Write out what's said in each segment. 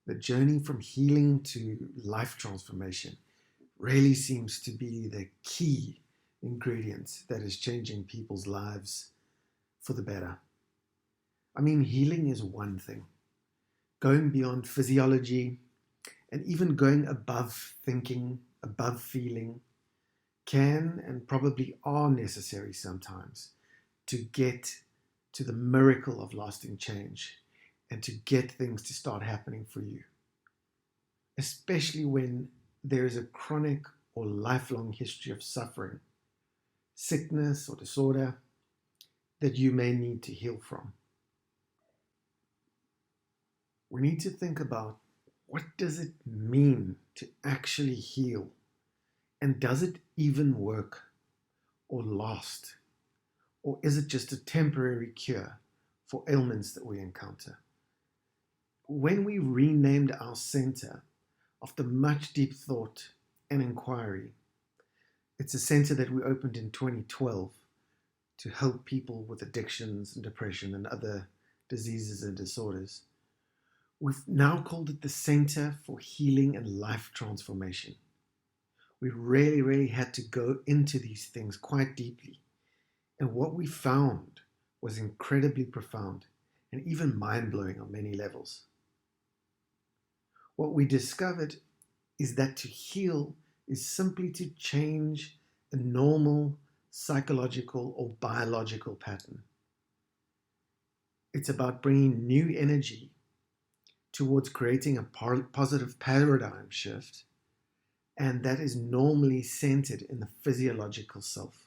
The journey from healing to life transformation really seems to be the key ingredient that is changing people's lives for the better. I mean, healing is one thing. Going beyond physiology and even going above thinking, above feeling, can and probably are necessary sometimes to get to the miracle of lasting change and to get things to start happening for you, especially when there is a chronic or lifelong history of suffering, sickness, or disorder that you may need to heal from. We need to think about, what does it mean to actually heal? And does it even work or last? Or is it just a temporary cure for ailments that we encounter? When we renamed our center after much deep thought and inquiry, it's a center that we opened in 2012 to help people with addictions and depression and other diseases and disorders. We've now called it the Center for Healing and Life Transformation. We really had to go into these things quite deeply. And what we found was incredibly profound and even mind-blowing on many levels. What we discovered is that to heal is simply to change a normal psychological or biological pattern. It's about bringing new energy towards creating a positive paradigm shift, and that is normally centered in the physiological self.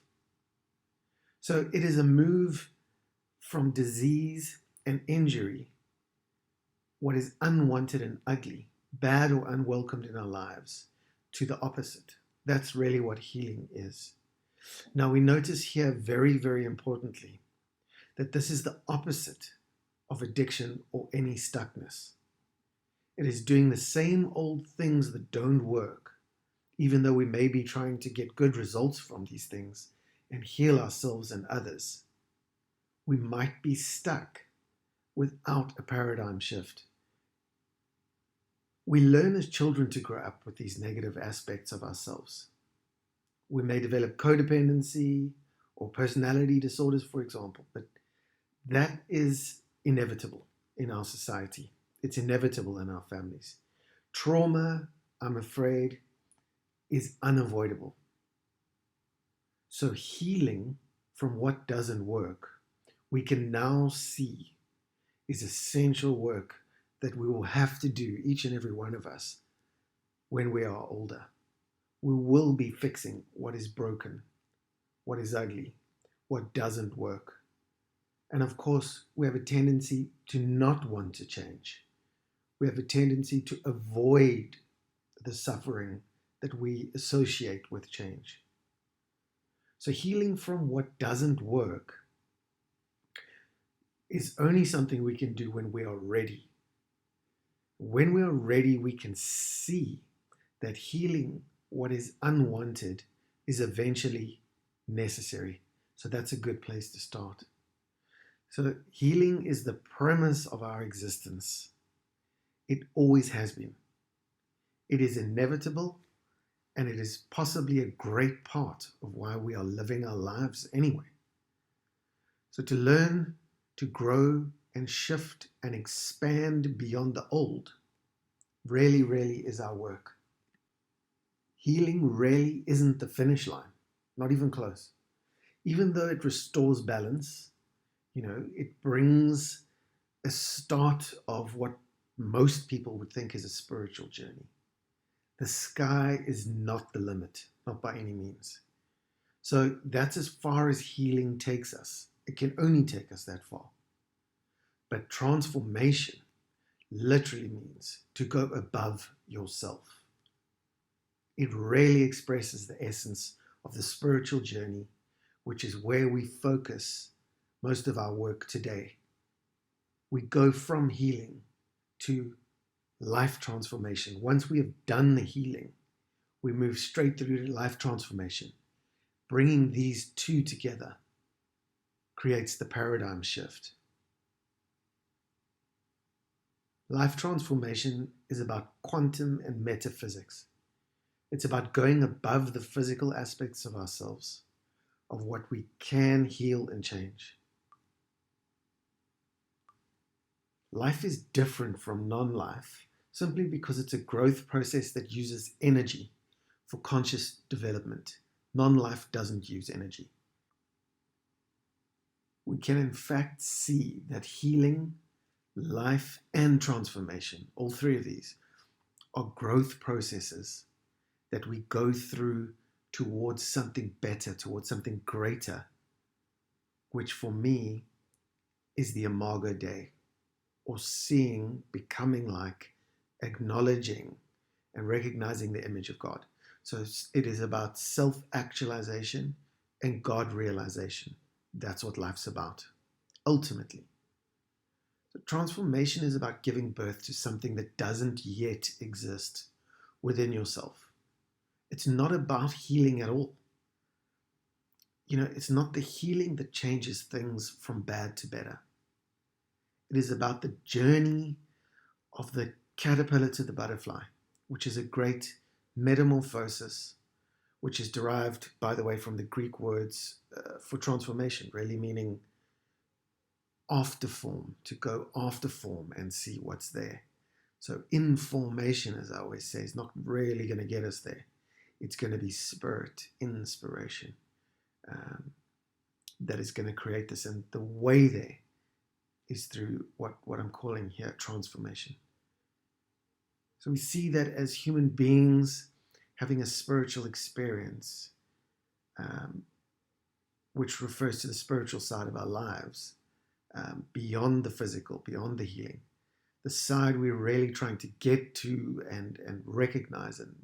So it is a move from disease and injury, what is unwanted and ugly, bad or unwelcomed in our lives, to the opposite. That's really what healing is. Now we notice here very importantly that this is the opposite of addiction or any stuckness. It is doing the same old things that don't work, even though we may be trying to get good results from these things and heal ourselves and others. We might be stuck without a paradigm shift. We learn as children to grow up with these negative aspects of ourselves. We may develop codependency or personality disorders, for example, but that is inevitable in our society. It's inevitable in our families. Trauma, I'm afraid, is unavoidable. So healing from what doesn't work, we can now see, is essential work that we will have to do, each and every one of us, when we are older. We will be fixing what is broken, what is ugly, what doesn't work. And of course, we have a tendency to not want to change. We have a tendency to avoid the suffering that we associate with change. So healing from what doesn't work is only something we can do when we are ready. When we are ready, we can see that healing what is unwanted is eventually necessary. So that's a good place to start. So healing is the premise of our existence. It always has been. It is inevitable, and it is possibly a great part of why we are living our lives anyway. So to learn, to grow and shift and expand beyond the old really is our work. Healing really isn't the finish line, not even close. Even though it restores balance, it brings a start of what most people would think is a spiritual journey. The sky is not the limit, not by any means. So that's as far as healing takes us. It can only take us that far. But transformation literally means to go above yourself. It really expresses the essence of the spiritual journey, which is where we focus most of our work today. We go from healing to life transformation. Once we have done the healing, we move straight through to life transformation. Bringing these two together creates the paradigm shift. Life transformation is about quantum and metaphysics. It's about going above the physical aspects of ourselves, of what we can heal and change. Life is different from non-life simply because it's a growth process that uses energy for conscious development. Non-life doesn't use energy. We can in fact see that healing, life, and transformation, all three of these, are growth processes that we go through towards something better, towards something greater, which for me is the Imago Dei, or seeing, becoming like, acknowledging, and recognizing the image of God. So it is about self-actualization and God realization. That's what life's about, ultimately. So transformation is about giving birth to something that doesn't yet exist within yourself. It's not about healing at all. It's not the healing that changes things from bad to better. It is about the journey of the caterpillar to the butterfly, which is a great metamorphosis, which is derived, by the way, from the Greek words for transformation, really meaning after form, to go after form and see what's there. So information, as I always say, is not really going to get us there. It's going to be spirit, inspiration, that is going to create this. And the way there is through what I'm calling here transformation. So we see that as human beings having a spiritual experience, which refers to the spiritual side of our lives, beyond the physical, beyond the healing, the side we're really trying to get to and recognize and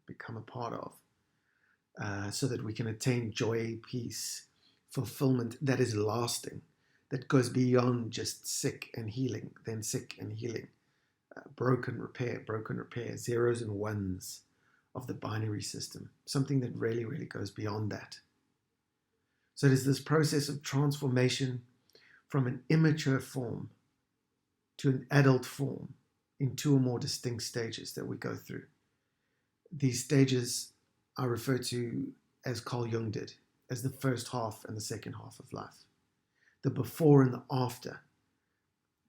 become a part of, so that we can attain joy, peace, fulfillment that is lasting, that goes beyond just sick and healing, then sick and healing, broken repair, zeros and ones of the binary system, something that really, really goes beyond that. So it is this process of transformation from an immature form to an adult form in two or more distinct stages that we go through. These stages are referred to, as Carl Jung did, as the first half and the second half of life. The before and the after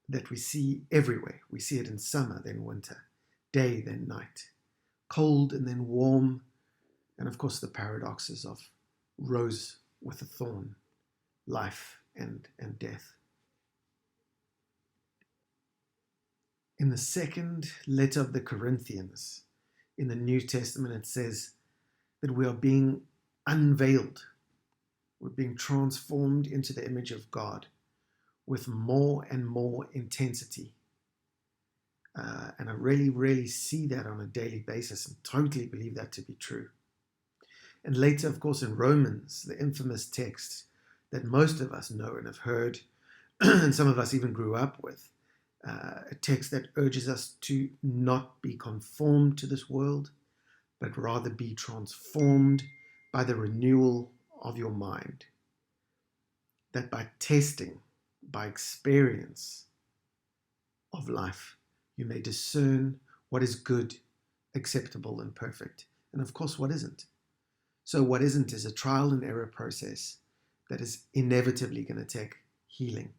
that we see everywhere. We see it in summer, then winter, day, then night, cold and then warm, and of course the paradoxes of rose with a thorn, life and death. In the second letter of the Corinthians, in the New Testament, it says that we are being unveiled. We're being transformed into the image of God with more and more intensity. And I really, really see that on a daily basis and totally believe that to be true. And later, of course, in Romans, the infamous text that most of us know and have heard, and some of us even grew up with, a text that urges us to not be conformed to this world, but rather be transformed by the renewal of your mind. That by testing, by experience of life, you may discern what is good, acceptable, and perfect. And of course, what isn't. So what isn't is a trial and error process that is inevitably going to take healing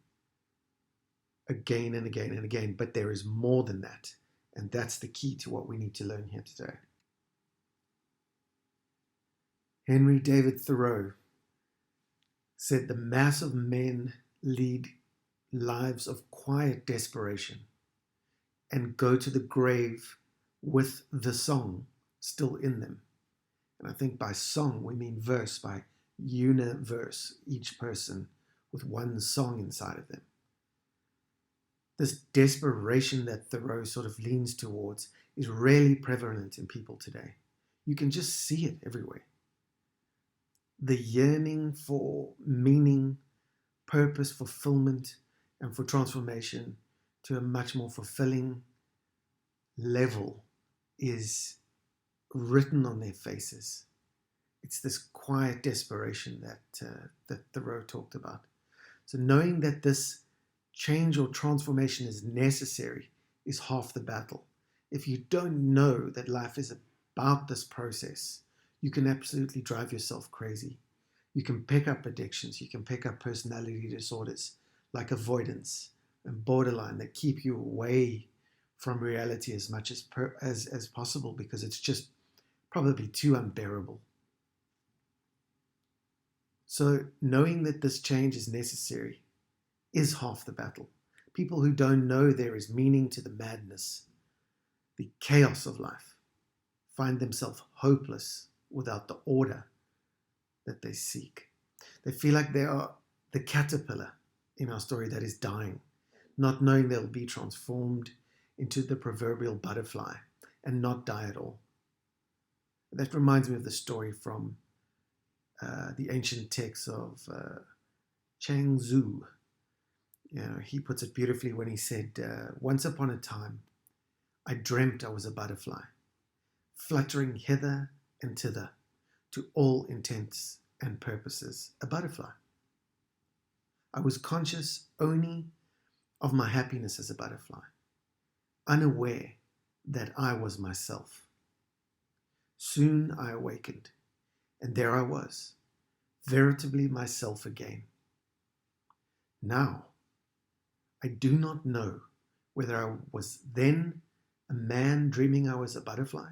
again and again and again. But there is more than that. And that's the key to what we need to learn here today. Henry David Thoreau said the mass of men lead lives of quiet desperation and go to the grave with the song still in them. And I think by song we mean verse, by universe, each person with one song inside of them. This desperation that Thoreau sort of leans towards is really prevalent in people today. You can just see it everywhere. The yearning for meaning, purpose, fulfillment, and for transformation to a much more fulfilling level is written on their faces. It's this quiet desperation that Thoreau talked about. So knowing that this change or transformation is necessary is half the battle. If you don't know that life is about this process, you can absolutely drive yourself crazy. You can pick up addictions, you can pick up personality disorders like avoidance and borderline that keep you away from reality as much as possible, because it's just probably too unbearable. So knowing that this change is necessary is half the battle. People who don't know there is meaning to the madness, the chaos of life, find themselves hopeless without the order that they seek. They feel like they are the caterpillar in our story that is dying, not knowing they'll be transformed into the proverbial butterfly and not die at all. That reminds me of the story from the ancient texts of Chang Tzu. He puts it beautifully when he said, once upon a time, I dreamt I was a butterfly, fluttering hither and thither, to all intents and purposes, a butterfly. I was conscious only of my happiness as a butterfly, unaware that I was myself. Soon I awakened, and there I was, veritably myself again. Now, I do not know whether I was then a man dreaming I was a butterfly,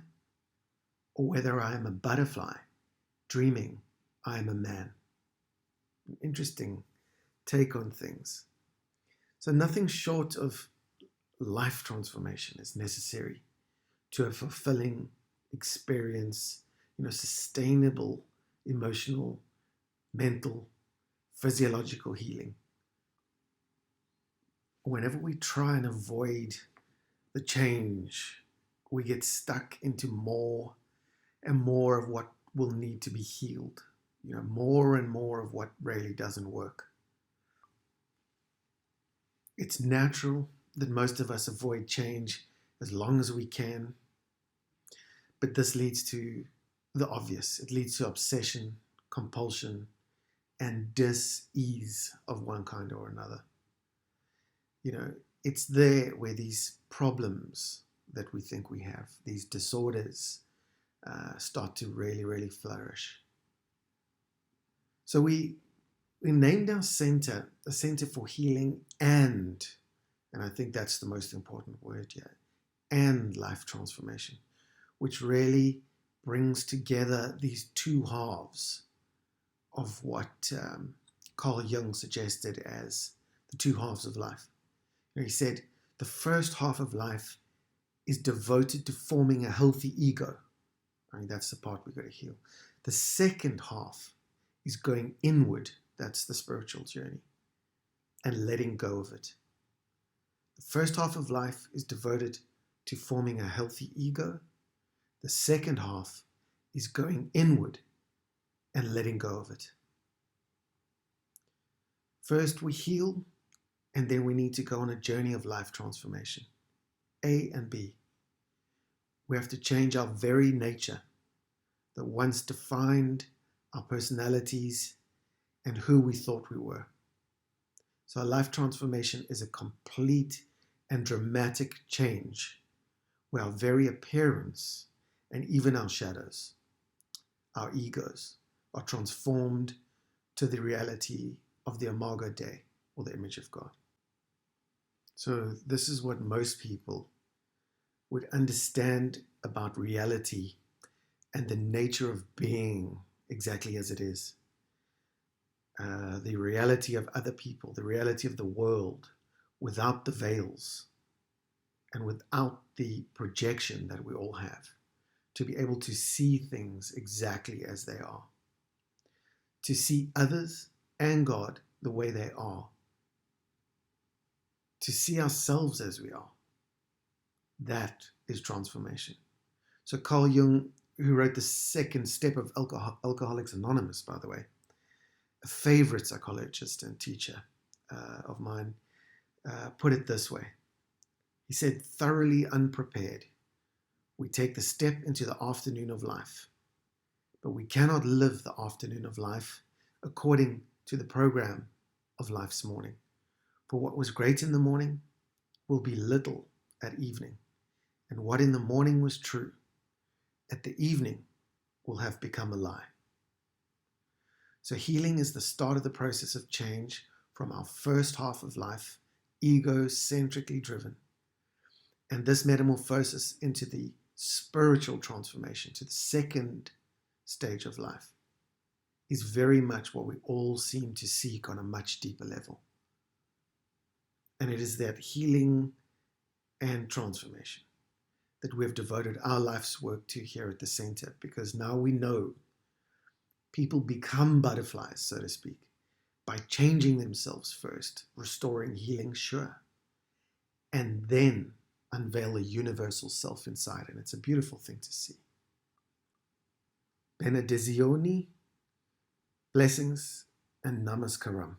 or whether I am a butterfly dreaming I am a man. An interesting take on things. So nothing short of life transformation is necessary to a fulfilling experience, sustainable emotional, mental, physiological healing. Whenever we try and avoid the change, we get stuck into more and more of what will need to be healed, more and more of what really doesn't work. It's natural that most of us avoid change as long as we can, but this leads to the obvious. It leads to obsession, compulsion, and dis-ease of one kind or another. It's there where these problems that we think we have, these disorders, start to really, really flourish. So we named our center a center for healing and I think that's the most important word here, and life transformation, which really brings together these two halves of what Carl Jung suggested as the two halves of life. He said the first half of life is devoted to forming a healthy ego. That's the part we've got to heal. The second half is going inward. That's the spiritual journey. And letting go of it. The first half of life is devoted to forming a healthy ego. The second half is going inward and letting go of it. First we heal, and then we need to go on a journey of life transformation. A and B. We have to change our very nature that once defined our personalities and who we thought we were. So our life transformation is a complete and dramatic change where our very appearance and even our shadows, our egos, are transformed to the reality of the Imago Dei, or the image of God. So this is what most people would understand about reality and the nature of being exactly as it is. The reality of other people, the reality of the world, without the veils and without the projection that we all have, to be able to see things exactly as they are, to see others and God the way they are, to see ourselves as we are. That is transformation. So Carl Jung, who wrote the second step of Alcoholics Anonymous, by the way, a favorite psychologist and teacher of mine, put it this way. He said, thoroughly unprepared, we take the step into the afternoon of life, but we cannot live the afternoon of life according to the program of life's morning. For what was great in the morning will be little at evening, and what in the morning was true at the evening will have become a lie. So healing is the start of the process of change from our first half of life, egocentrically driven, and this metamorphosis into the spiritual transformation, to the second stage of life, is very much what we all seem to seek on a much deeper level. And it is that healing and transformation that we have devoted our life's work to here at the center, because now we know people become butterflies, so to speak, by changing themselves first, restoring healing, sure, and then unveil a universal self inside. And it's a beautiful thing to see. Benedizioni, blessings, and namaskaram.